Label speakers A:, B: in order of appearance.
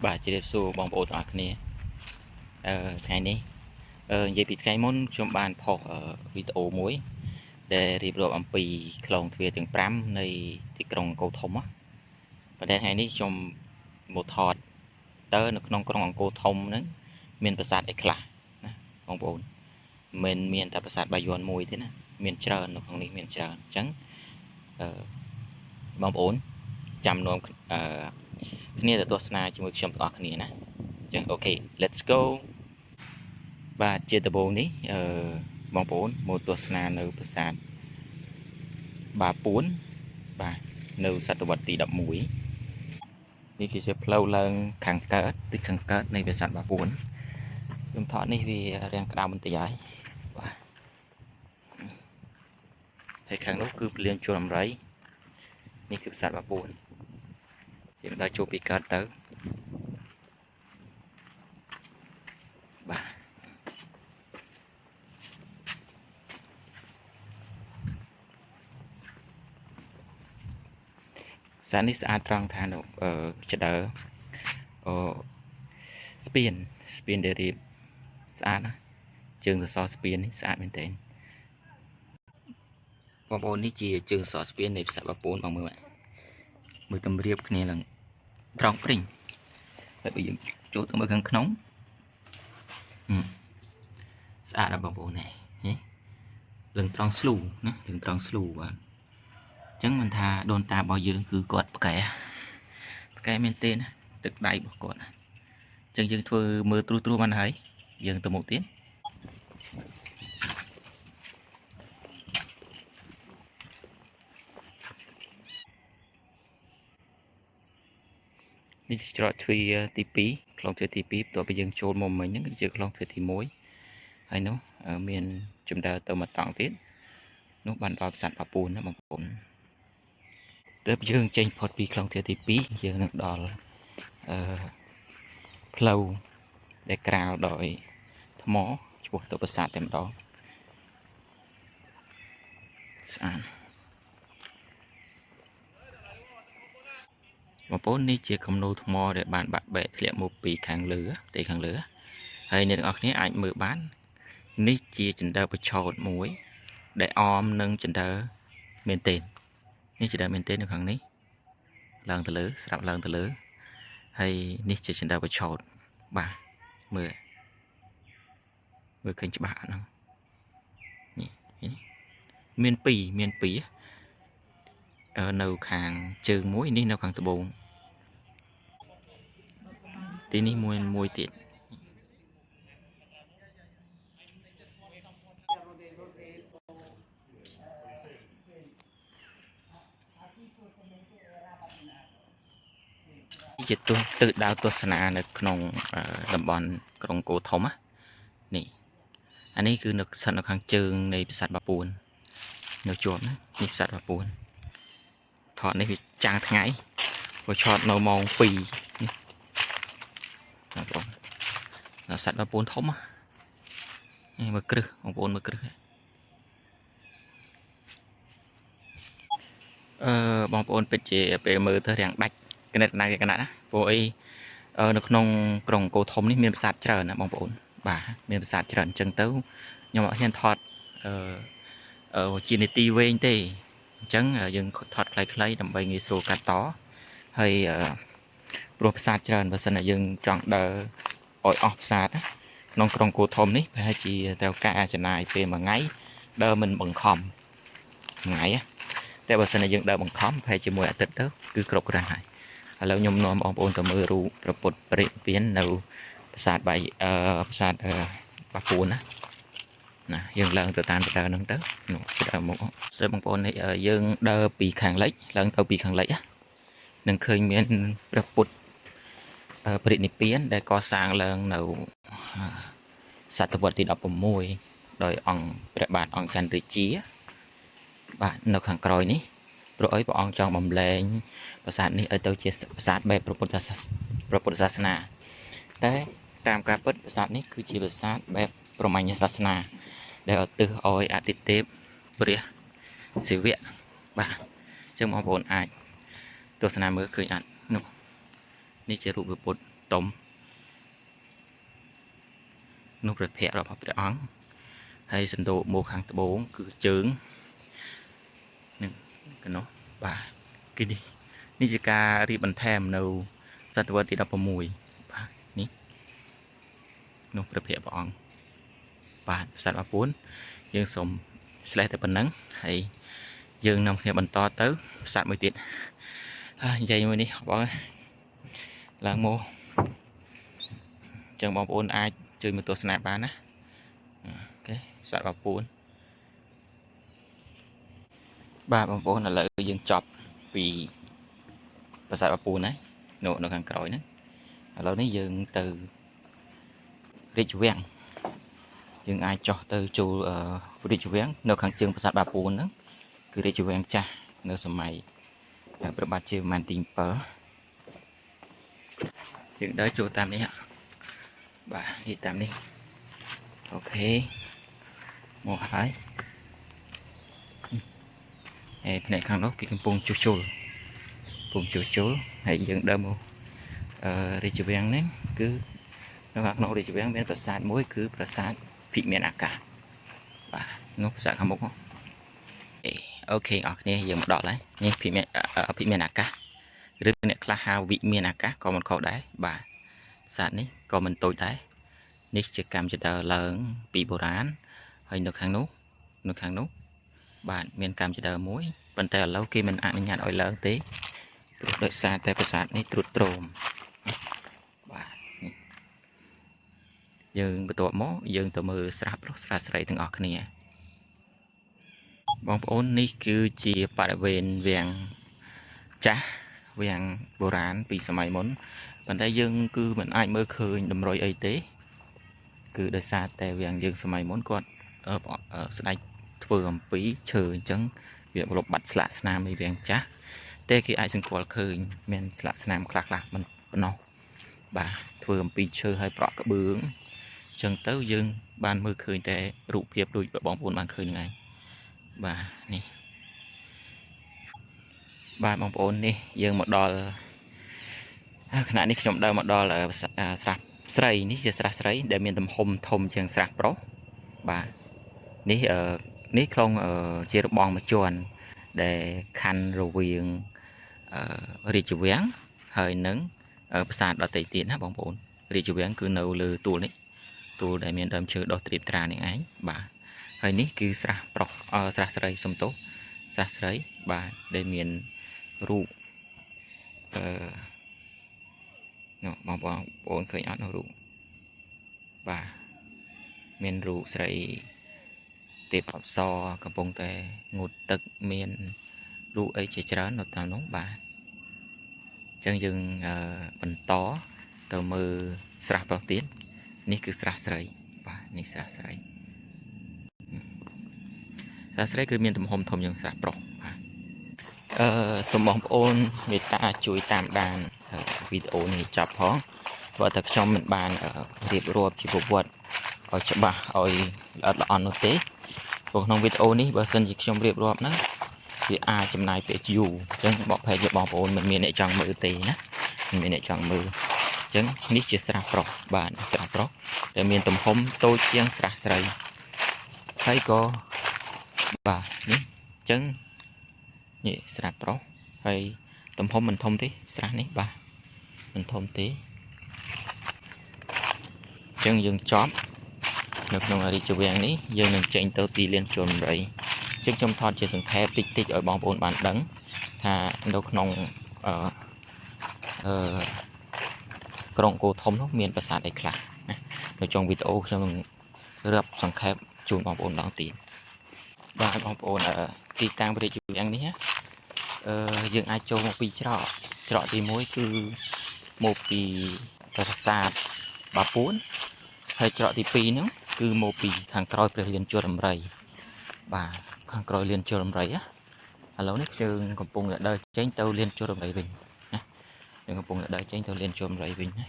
A: បាទជម្រាបសួរបងប្អូនទាំងអស់គ្នាថ្ងៃនេះនិយាយពីថ្ងៃមុនខ្ញុំបានផុសវីដេអូមួយដែលរៀបរាប់អំពីខ្លងទ្វារទាំង5នៃទីក្រុងអង្គរធំប៉ុន្តែថ្ងៃនេះខ្ញុំមកថតតើនៅក្នុងក្រុងអង្គរធំហ្នឹងមានប្រាសាទអីខ្លះណាបងប្អូនមិនមានតែប្រាសាទបាយ័នមួយទេណាមានច្រើននៅក្នុងនេះមានច្រើនអញ្ចឹងបងប្អូនចាំនាំគ្នាទៅទស្សនាជាមួយខ្ញុំទាំងអស់គ្នាណាអញ្ចឹងអូខេ let's go បាទជាដំបូងនេះបងប្អូនមកទស្សនានៅប្រាសាទបាពួនបាទនៅសតវត្សទី11នេះគឺជាផ្លូវឡើងខាងកើតទិសខាងកើតនៃប្រាសាទបាពួនខ្ញុំថតនេះវារាងក្តៅបន្តិចហើយបាទហើយខាងនោះគឺពលានជួរអមរៃនេះគឺប្រាសាទបាពួនយើងដល់ជួបពីកើតទៅបាទសានេះស្អាតត្រង់ថានៅចដើស្ពានដែលរៀបស្អាតណាជើងសសរស្ពាននេះស្អាតមែនទែនបងប្អូននេះជាជើងសសរស្ពាននៃប្រាសាទបាពួនបងមើលតម្រៀបគ្នាឡើងត្រង់ព្រិញហើយបើយើងចូលទៅមើលខាងក្នុងស្អាតណាស់បងប្អូននេះឡើងត្រង់ស្លូណាឡើងត្រង់ស្លូបាទអញ្ចឹងមិនថាដូនតារបស់យើងគឺគាត់ប្រកែមែនទេណាទឹកដៃរបស់គាត់ណាអញ្ចឹងយើងធ្វើមើលត្រួសបានហើយយើងទៅមុខទៀតនេះច្រកទ្វារទី2ខ្លងទ្វារទី2បន្ទាប់ពីយើងចូលមកមិញហ្នឹងគឺជាខ្លងទ្វារទី1ហើយនោះមានជំដើរទៅមកតង់ទៀតនោះបានដល់ប្រាសាទបាពួនណាបងប្អូនទើបយើងចេញផុតពីខ្លងទ្វារទី2យើងនឹងដល់ផ្លូវដែលក្រាលដោយថ្មឆ្ពោះទៅប្រាសាទតែម្ដងស្អាតបងប្អូននេះជាគំនូរថ្មដែលបានបាក់បែកធ្លាក់មកពីខាងលើផ្ទៃខាងលើហើយអ្នកទាំងអស់គ្នាអាចមើលបាននេះជាចន្ទើប្រឆោតមួយដែលអមនឹងចន្ទើមែនទេនេះចន្ទើមែនទេនៅខាងនេះឡើងទៅលើស្រាប់ឡើងទៅលើហើយនេះជាចន្ទើប្រឆោតបាទមើលឃើញច្បាស់អត់ហ្នឹងនេះមាន2នៅខាងជើងមួយនេះនៅខាងត្បូងទីនេះមួយទៀតជាទិសដៅទស្សនានៅក្នុងតំបន់ក្រុងអង្គរធំនេះអានេះគឺនៅស្ថិតនៅខាងជើងនៃប្រាសាទបាពួននៅជាប់នេះប្រាសាទបាពួនថតនេះវាចាំងថ្ងៃព្រោះឆតនៅម៉ោង2នេះបងប្អូនប្រាសាទបាពួនធំនេះមើលគ្រឹះបងប្អូនមើលគ្រឹះបងប្អូនពិតជាពេលមើលទៅរាំងដាច់កណិតណាព្រោះអីនៅក្នុងក្រុងអង្គរធំនេះមានប្រាសាទច្រើនណាបងប្អូនបាទមានប្រាសាទច្រើនអញ្ចឹងទៅខ្ញុំអត់ហ៊ានថតជានីតិវែងទេអញ្ចឹងយើងថតខ្លីៗដើម្បីងាយស្រួលកាត់តហើយព្រោះប្រាសាទច្រើនបើសិនតែយើងចង់ដើរឲ្យអស់ប្រាសាទក្នុងក្រុងអង្គរធំនេះប្រហែលជាត្រូវការចំណាយពេលមួយថ្ងៃដើរមិនបង្ខំថ្ងៃតែបើសិនតែយើងដើរបង្ខំប្រហែលជាមួយអាទិត្យទៅគឺគ្រប់គ្រាន់ហើយឥឡូវខ្ញុំនាំបងប្អូនទៅមើលរូបព្រះពុទ្ធបរិនិព្វាននៅប្រាសាទប្រាសាទបាពួនណាយើងឡើងទៅតាមចដើហ្នឹងទៅចដើមកស្រាប់បងប្អូននេះយើងដើរពីខាងលិចឡើងទៅពីខាងលិចនឹងឃើញមានព្រះពុទ្ធបរិនិព្វានដែលកសាងឡើងនៅសតវត្សទី16ដោយអង្គព្រះបាទអង្គចន្ទរាជាបាទនៅខាងក្រោយនេះព្រោះអីព្រះអង្គចង់បំលែងប្រាសាទនេះឲ្យទៅជាប្រាសាទបែបព្រះពុទ្ធសាសនាតែតាមការពិតប្រាសាទនេះគឺជាប្រាសាទបែបព្រហ្មញ្ញសាសនាដែលឧទ្ទិសឲ្យអាទិទេពព្រះសិវៈបាទអញ្ចឹងបងប្អូនអាចទស្សនាមើលឃើញអត់នោះ នេះជារូបពុទ្ធតុំនោះព្រះភ័ក្ត្ររបស់ព្រះអង្គហើយសណ្ដូកមកខាងត្បូងគឺជើងនឹងកណោះបាទគឺនេះជាការរៀបបន្ថែមនៅសតវត្សទី16បាទនេះនោះព្រះភ័ក្ត្រព្រះអង្គបាទផ្សាត់14យើងសូមឆ្លេះតែប៉ុណ្្នឹងហើយយើងនាំគ្នាបន្តទៅផ្សាត់មួយទៀតនិយាយមួយនេះបងឡើងមកចឹងបងប្អូនអាចជួយមកទស្សនាបានណាអូខេផ្សាត់14បាទបងប្អូនឥឡូវយើងចប់ពីផ្សាត់14ណានៅខាងក្រោយហ្នឹងឥឡូវនេះយើងទៅរាជវាំងយើងអាចចុះទៅចូលរាជវាំងនៅខាងជើងប្រាសាទបាពួនហ្នឹងគឺរាជវាំងចាស់នៅសម័យព្រះបាទជេវម៉ានទី7យើងដើរចូលតាមនេះបាទនេះតាមនេះអូខេមកហើយហើយផ្នែកខាងនោះគេកំពុងជួសជុលហើយយើងដើរមករាជវាំងនេះគឺនៅក្នុងរាជវាំងមានប្រាសាទមួយគឺប្រាសាទភិមានអាកាសបាទនោះប្រាសាទខាងមុខអូខេអរគ្នាយើងមកដល់ហើយនេះភិមានអាកាសឬអ្នកខ្លះហៅវិមានអាកាសក៏មិនខុសដែរបាទប្រាសាទនេះក៏មិនតូចដែរនេះជាកម្មចដើឡើងពីបុរាណហើយនៅខាងនោះបាទមានកម្មចដើមួយប៉ុន្តែឥឡូវគេមិនអនុញ្ញាតឲ្យឡើងទេព្រោះដោយសារតែប្រាសាទនេះទ្រុឌទ្រោមបាទយើងបន្ទាប់មកយើងទៅមើលស្រះប្រុសស្រះស្រីទាំងអស់គ្នាបងប្អូននេះគឺជាបរិវេណវាំងចាស់វាំងបុរាណពីសម័យមុនប៉ុន្តែយើងគឺមិនអាចមើលឃើញតម្រុយអីទេគឺដោយសារតែវាំងយើងសម័យមុនគាត់ស្ដេចធ្វើអំពីឈើអញ្ចឹងវាលុបបាត់ស្លាកស្នាមនៃវាំងចាស់តែគេអាចសង្កល់ឃើញមានស្លាកស្នាមខ្លះមិនប៉ុណ្ណោះបាទធ្វើអំពីឈើហើយប្រក់ក្បឿងអញ្ចឹងទៅយើងបានមើលឃើញតែរូបភាពដូចបងប្អូនបានឃើញហ្នឹងឯងបាទនេះបាទបងប្អូននេះយើងមកដល់ខណៈនេះខ្ញុំដើរមកដល់ស្រះស្រីនេះជាស្រះស្រីដែលមានទំហំធំជាងស្រះប្រុសបាទនេះខ្លងជារបងមួយជាន់ដែលខណ្ឌរវាងរាជវាំងហើយនឹងប្រាសាទដទៃទៀតណាបងប្អូនរាជវាំងគឺនៅលើទួលនេះទួលដែលមានដើមឈើដុះត្រៀបត្រានេះឯងបាទហើយនេះគឺស្រះប្រុសស្រះស្រីសំទោសស្រះស្រីបាទដែលមានរូបបងប្អូនឃើញអត់នៅរូបបាទមានរូបស្រីទេពអប្សរកំពុងតែងូតទឹកមានរូបអីជាច្រើននៅតាមនោះបាទអញ្ចឹងយើងបន្តទៅមើលស្រះប្រុសទៀតនេះគឺស្រះស្រីបាទនេះស្រះស្រីគឺមានទំហំធំជាងស្រះប្រុសបាទសូមបងប្អូនមេត្តាជួយតាមដានវីដេអូនេះចប់ផងព្រោះតែខ្ញុំមិនបានរៀបរាប់ជីវប្រវត្តិឲ្យច្បាស់ឲ្យល្អិតល្អន់នោះទេព្រោះក្នុងវីដេអូនេះបើសិនជាខ្ញុំរៀបរាប់ហ្នឹងវាអាចចំណាយពេលយូរអញ្ចឹងបងប្អូនមិនមានអ្នកចង់មើលទេណាមិនមានអ្នកចង់មើលអញ្ចឹងនេះជាស្រះប្រុសបាទស្រះប្រុសដែលមានទំហំតូចជាងស្រះស្រីហើយក៏បាទនេះអញ្ចឹងនេះស្រះប្រុសហើយទំហំមិនធំទេស្រះនេះបាទមិនធំទេអញ្ចឹងយើងចប់នៅក្នុងរាជវាំងនេះយើងនឹងចេញទៅទីលានជលរីអញ្ចឹងខ្ញុំថតជាសង្ខេបតិចឲ្យបងប្អូនបានដឹងថានៅក្នុងក្រុងគោធំនោះមានប្រាសាទអីខ្លះណានៅtrongវីដេអូខ្ញុំនឹងរាប់សង្ខេបជូនបងប្អូនដល់ទៀតបាទបងប្អូនទីតាំងរាជវាំងនេះយើងអាចចូលមកពីច្រកទី1គឺមកពីប្រាសាទបាពួនហើយច្រកទី2ហ្នឹងគឺមកពីខាងក្រោយព្រះលានជលដំរីបាទខាងក្រោយលានជលដំរីឥឡូវនេះយើងកំពុងដើរចេញទៅលានជលដំរីវិញណាយើងកំពុងដើរចេញទៅលានជលដំរីវិញណា